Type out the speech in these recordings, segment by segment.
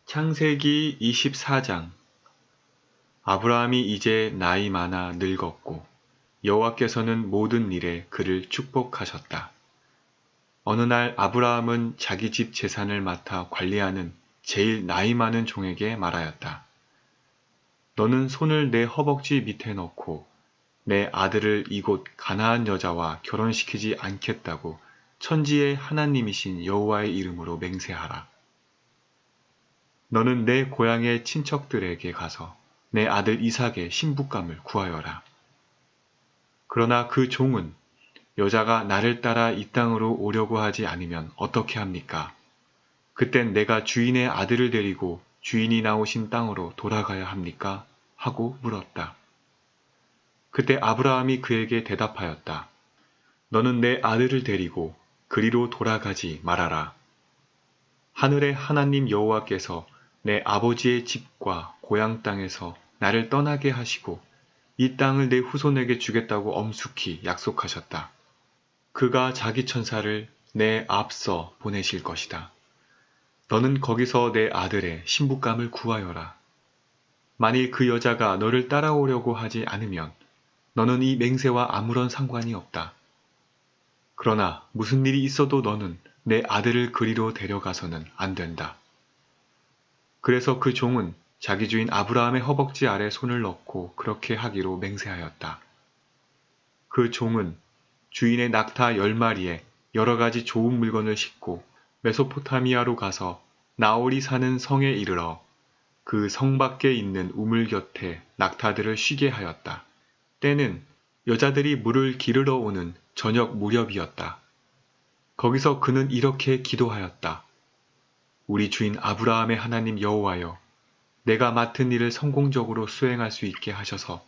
창세기 24장. 아브라함이 이제 나이 많아 늙었고 여호와께서는 모든 일에 그를 축복하셨다. 어느 날 아브라함은 자기 집 재산을 맡아 관리하는 제일 나이 많은 종에게 말하였다. 너는 손을 내 허벅지 밑에 넣고 내 아들을 이곳 가나안 여자와 결혼시키지 않겠다고 천지의 하나님이신 여호와의 이름으로 맹세하라. 너는 내 고향의 친척들에게 가서 내 아들 이삭의 신부감을 구하여라. 그러나 그 종은 여자가 나를 따라 이 땅으로 오려고 하지 않으면 어떻게 합니까? 그땐 내가 주인의 아들을 데리고 주인이 나오신 땅으로 돌아가야 합니까? 하고 물었다. 그때 아브라함이 그에게 대답하였다. 너는 내 아들을 데리고 그리로 돌아가지 말아라. 하늘의 하나님 여호와께서 내 아버지의 집과 고향 땅에서 나를 떠나게 하시고 이 땅을 내 후손에게 주겠다고 엄숙히 약속하셨다. 그가 자기 천사를 내 앞서 보내실 것이다. 너는 거기서 내 아들의 신부감을 구하여라. 만일 그 여자가 너를 따라오려고 하지 않으면 너는 이 맹세와 아무런 상관이 없다. 그러나 무슨 일이 있어도 너는 내 아들을 그리로 데려가서는 안 된다. 그래서 그 종은 자기 주인 아브라함의 허벅지 아래 손을 넣고 그렇게 하기로 맹세하였다. 그 종은 주인의 낙타 10마리에 여러 가지 좋은 물건을 싣고 메소포타미아로 가서 나홀이 사는 성에 이르러 그 성 밖에 있는 우물 곁에 낙타들을 쉬게 하였다. 때는 여자들이 물을 기르러 오는 저녁 무렵이었다. 거기서 그는 이렇게 기도하였다. 우리 주인 아브라함의 하나님 여호와여, 내가 맡은 일을 성공적으로 수행할 수 있게 하셔서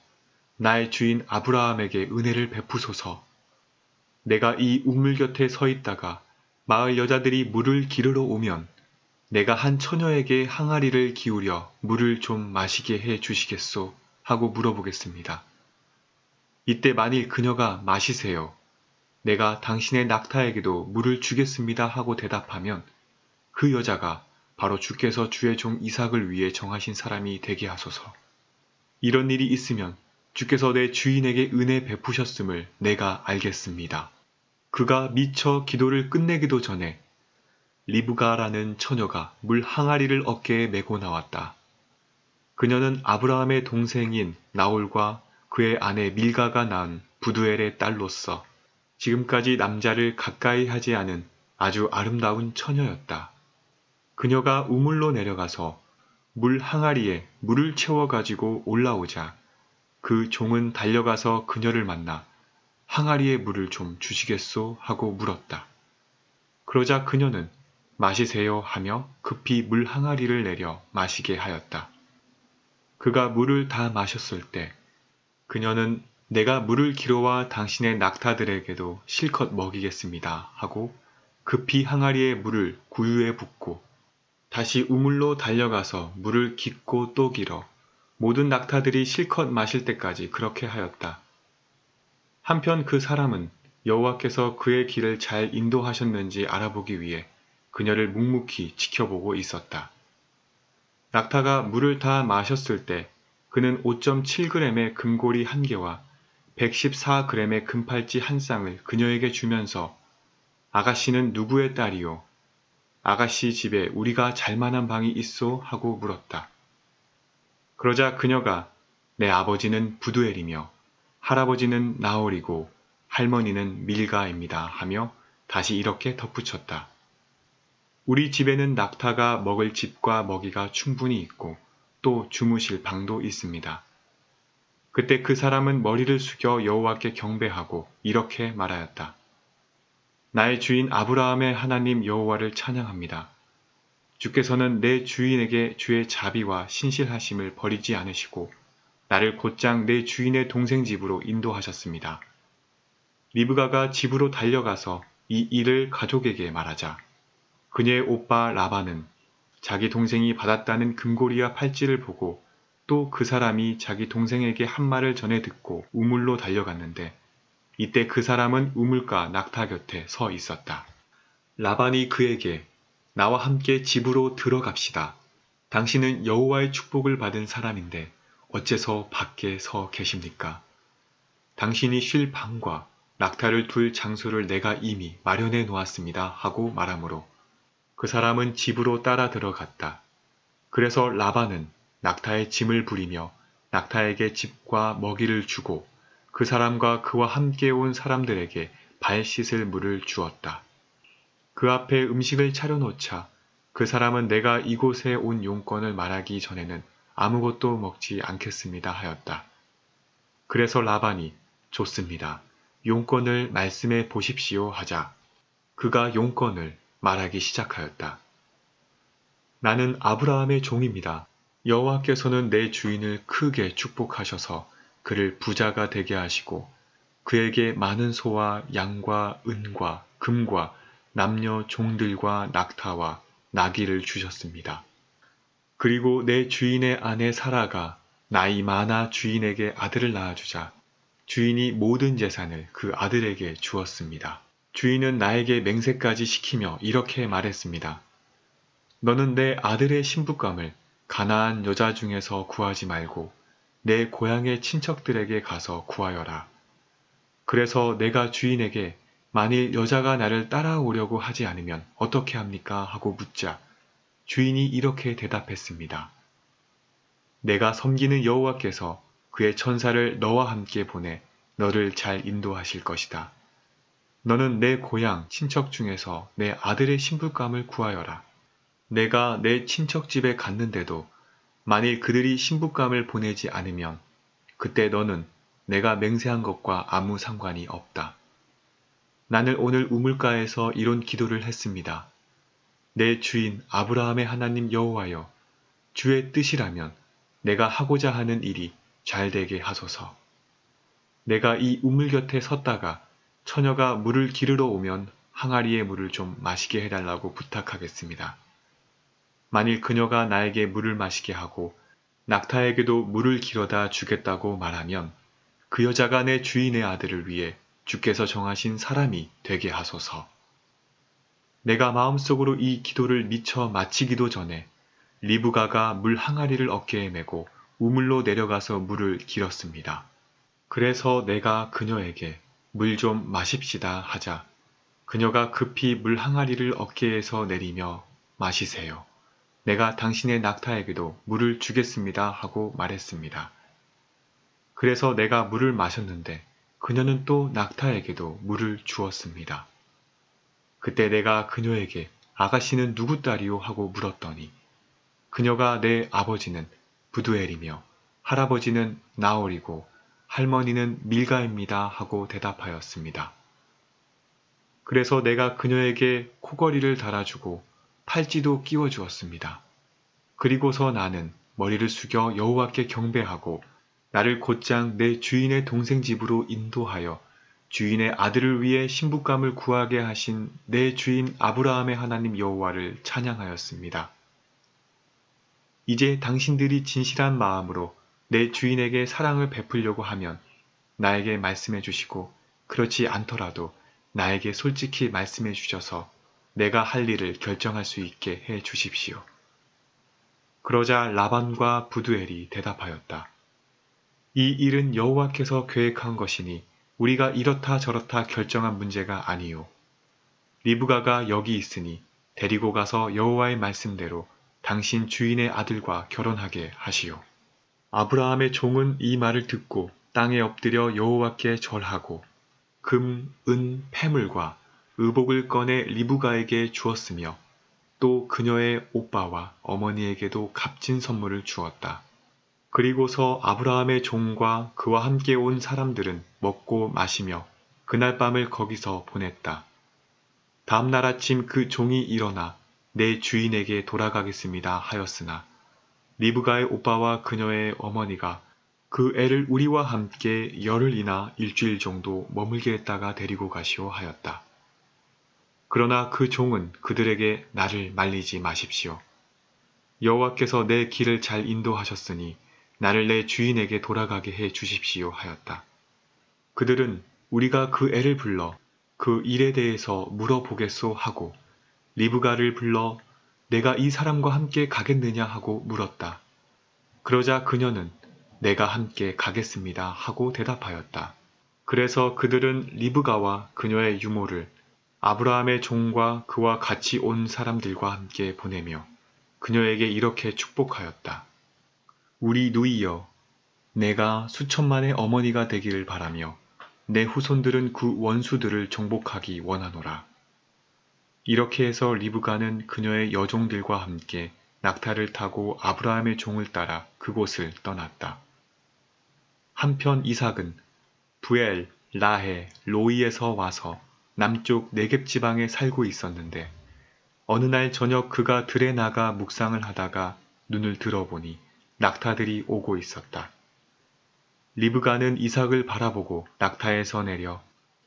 나의 주인 아브라함에게 은혜를 베푸소서. 내가 이 우물 곁에 서 있다가 마을 여자들이 물을 기르러 오면 내가 한 처녀에게 항아리를 기울여 물을 좀 마시게 해 주시겠소? 하고 물어보겠습니다. 이때 만일 그녀가 마시세요. 내가 당신의 낙타에게도 물을 주겠습니다 하고 대답하면 그 여자가 바로 주께서 주의 종 이삭을 위해 정하신 사람이 되게 하소서. 이런 일이 있으면 주께서 내 주인에게 은혜 베푸셨음을 내가 알겠습니다. 그가 미처 기도를 끝내기도 전에 리브가라는 처녀가 물 항아리를 어깨에 메고 나왔다. 그녀는 아브라함의 동생인 나홀과 그의 아내 밀가가 낳은 부두엘의 딸로서 지금까지 남자를 가까이 하지 않은 아주 아름다운 처녀였다. 그녀가 우물로 내려가서 물 항아리에 물을 채워가지고 올라오자 그 종은 달려가서 그녀를 만나 항아리에 물을 좀 주시겠소? 하고 물었다. 그러자 그녀는 마시세요 하며 급히 물 항아리를 내려 마시게 하였다. 그가 물을 다 마셨을 때 그녀는 내가 물을 기러와 당신의 낙타들에게도 실컷 먹이겠습니다 하고 급히 항아리에 물을 구유에 붓고 다시 우물로 달려가서 물을 깃고 또 길어 모든 낙타들이 실컷 마실 때까지 그렇게 하였다. 한편 그 사람은 여호와께서 그의 길을 잘 인도하셨는지 알아보기 위해 그녀를 묵묵히 지켜보고 있었다. 낙타가 물을 다 마셨을 때 그는 5.7g의 금고리 1개와 114g의 금팔찌 1쌍을 그녀에게 주면서 아가씨는 누구의 딸이요? 아가씨 집에 우리가 잘만한 방이 있소? 하고 물었다. 그러자 그녀가 내 아버지는 부두엘이며 할아버지는 나홀이고 할머니는 밀가입니다 하며 다시 이렇게 덧붙였다. 우리 집에는 낙타가 먹을 집과 먹이가 충분히 있고 또 주무실 방도 있습니다. 그때 그 사람은 머리를 숙여 여호와께 경배하고 이렇게 말하였다. 나의 주인 아브라함의 하나님 여호와를 찬양합니다. 주께서는 내 주인에게 주의 자비와 신실하심을 버리지 않으시고 나를 곧장 내 주인의 동생 집으로 인도하셨습니다. 리브가가 집으로 달려가서 이 일을 가족에게 말하자 그녀의 오빠 라반은 자기 동생이 받았다는 금고리와 팔찌를 보고 또 그 사람이 자기 동생에게 한 말을 전해 듣고 우물로 달려갔는데 이때 그 사람은 우물가 낙타 곁에 서 있었다. 라반이 그에게 나와 함께 집으로 들어갑시다. 당신은 여호와의 축복을 받은 사람인데 어째서 밖에 서 계십니까? 당신이 쉴 방과 낙타를 둘 장소를 내가 이미 마련해 놓았습니다 하고 말하므로 그 사람은 집으로 따라 들어갔다. 그래서 라반은 낙타의 짐을 부리며 낙타에게 집과 먹이를 주고 그 사람과 그와 함께 온 사람들에게 발 씻을 물을 주었다. 그 앞에 음식을 차려놓자 그 사람은 내가 이곳에 온 용건을 말하기 전에는 아무것도 먹지 않겠습니다 하였다. 그래서 라반이 좋습니다. 용건을 말씀해 보십시오 하자 그가 용건을 말하기 시작하였다. 나는 아브라함의 종입니다. 여호와께서는 내 주인을 크게 축복하셔서 그를 부자가 되게 하시고 그에게 많은 소와 양과 은과 금과 남녀 종들과 낙타와 나귀를 주셨습니다. 그리고 내 주인의 아내 사라가 나이 많아 주인에게 아들을 낳아주자 주인이 모든 재산을 그 아들에게 주었습니다. 주인은 나에게 맹세까지 시키며 이렇게 말했습니다. 너는 내 아들의 신부감을 가나안 여자 중에서 구하지 말고 내 고향의 친척들에게 가서 구하여라. 그래서 내가 주인에게 만일 여자가 나를 따라오려고 하지 않으면 어떻게 합니까? 하고 묻자 주인이 이렇게 대답했습니다. 내가 섬기는 여호와께서 그의 천사를 너와 함께 보내 너를 잘 인도하실 것이다. 너는 내 고향 친척 중에서 내 아들의 신부감을 구하여라. 내가 내 친척 집에 갔는데도 만일 그들이 신부감을 보내지 않으면 그때 너는 내가 맹세한 것과 아무 상관이 없다. 나는 오늘 우물가에서 이런 기도를 했습니다. 내 주인 아브라함의 하나님 여호와여, 주의 뜻이라면 내가 하고자 하는 일이 잘 되게 하소서. 내가 이 우물 곁에 섰다가 처녀가 물을 기르러 오면 항아리의 물을 좀 마시게 해달라고 부탁하겠습니다. 만일 그녀가 나에게 물을 마시게 하고 낙타에게도 물을 기러다 주겠다고 말하면 그 여자가 내 주인의 아들을 위해 주께서 정하신 사람이 되게 하소서. 내가 마음속으로 이 기도를 미처 마치기도 전에 리브가가 물 항아리를 어깨에 메고 우물로 내려가서 물을 길었습니다. 그래서 내가 그녀에게 물 좀 마십시다 하자 그녀가 급히 물 항아리를 어깨에서 내리며 마시세요. 내가 당신의 낙타에게도 물을 주겠습니다 하고 말했습니다. 그래서 내가 물을 마셨는데 그녀는 또 낙타에게도 물을 주었습니다. 그때 내가 그녀에게 아가씨는 누구 딸이요? 하고 물었더니 그녀가 내 아버지는 부두엘이며 할아버지는 나홀이고 할머니는 밀가입니다 하고 대답하였습니다. 그래서 내가 그녀에게 코걸이를 달아주고 팔찌도 끼워주었습니다. 그리고서 나는 머리를 숙여 여호와께 경배하고 나를 곧장 내 주인의 동생 집으로 인도하여 주인의 아들을 위해 신부감을 구하게 하신 내 주인 아브라함의 하나님 여호와를 찬양하였습니다. 이제 당신들이 진실한 마음으로 내 주인에게 사랑을 베풀려고 하면 나에게 말씀해 주시고 그렇지 않더라도 나에게 솔직히 말씀해 주셔서 내가 할 일을 결정할 수 있게 해 주십시오. 그러자 라반과 부두엘이 대답하였다. 이 일은 여호와께서 계획한 것이니 우리가 이렇다 저렇다 결정한 문제가 아니요. 리브가가 여기 있으니 데리고 가서 여호와의 말씀대로 당신 주인의 아들과 결혼하게 하시오. 아브라함의 종은 이 말을 듣고 땅에 엎드려 여호와께 절하고 금, 은, 패물과 의복을 꺼내 리브가에게 주었으며 또 그녀의 오빠와 어머니에게도 값진 선물을 주었다. 그리고서 아브라함의 종과 그와 함께 온 사람들은 먹고 마시며 그날 밤을 거기서 보냈다. 다음 날 아침 그 종이 일어나 내 주인에게 돌아가겠습니다 하였으나 리브가의 오빠와 그녀의 어머니가 그 애를 우리와 함께 열흘이나 일주일 정도 머물게 했다가 데리고 가시오 하였다. 그러나 그 종은 그들에게 나를 말리지 마십시오. 여호와께서 내 길을 잘 인도하셨으니 나를 내 주인에게 돌아가게 해 주십시오 하였다. 그들은 우리가 그 애를 불러 그 일에 대해서 물어보겠소 하고 리브가를 불러 내가 이 사람과 함께 가겠느냐 하고 물었다. 그러자 그녀는 내가 함께 가겠습니다 하고 대답하였다. 그래서 그들은 리브가와 그녀의 유모를 아브라함의 종과 그와 같이 온 사람들과 함께 보내며 그녀에게 이렇게 축복하였다. 우리 누이여, 내가 수천만의 어머니가 되기를 바라며 내 후손들은 그 원수들을 정복하기 원하노라. 이렇게 해서 리브가는 그녀의 여종들과 함께 낙타를 타고 아브라함의 종을 따라 그곳을 떠났다. 한편 이삭은 부엘, 라헤, 로이에서 와서 남쪽 네겝 지방에 살고 있었는데 어느 날 저녁 그가 들에 나가 묵상을 하다가 눈을 들어보니 낙타들이 오고 있었다. 리브가는 이삭을 바라보고 낙타에서 내려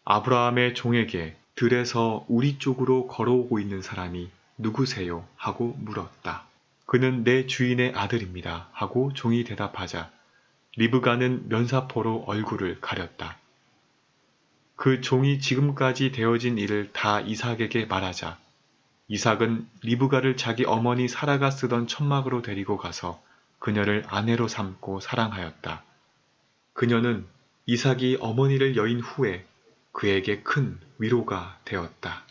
아브라함의 종에게 들에서 우리 쪽으로 걸어오고 있는 사람이 누구세요? 하고 물었다. 그는 내 주인의 아들입니다. 하고 종이 대답하자 리브가는 면사포로 얼굴을 가렸다. 그 종이 지금까지 되어진 일을 다 이삭에게 말하자 이삭은 리브가를 자기 어머니 사라가 쓰던 천막으로 데리고 가서 그녀를 아내로 삼고 사랑하였다. 그녀는 이삭이 어머니를 여인 후에 그에게 큰 위로가 되었다.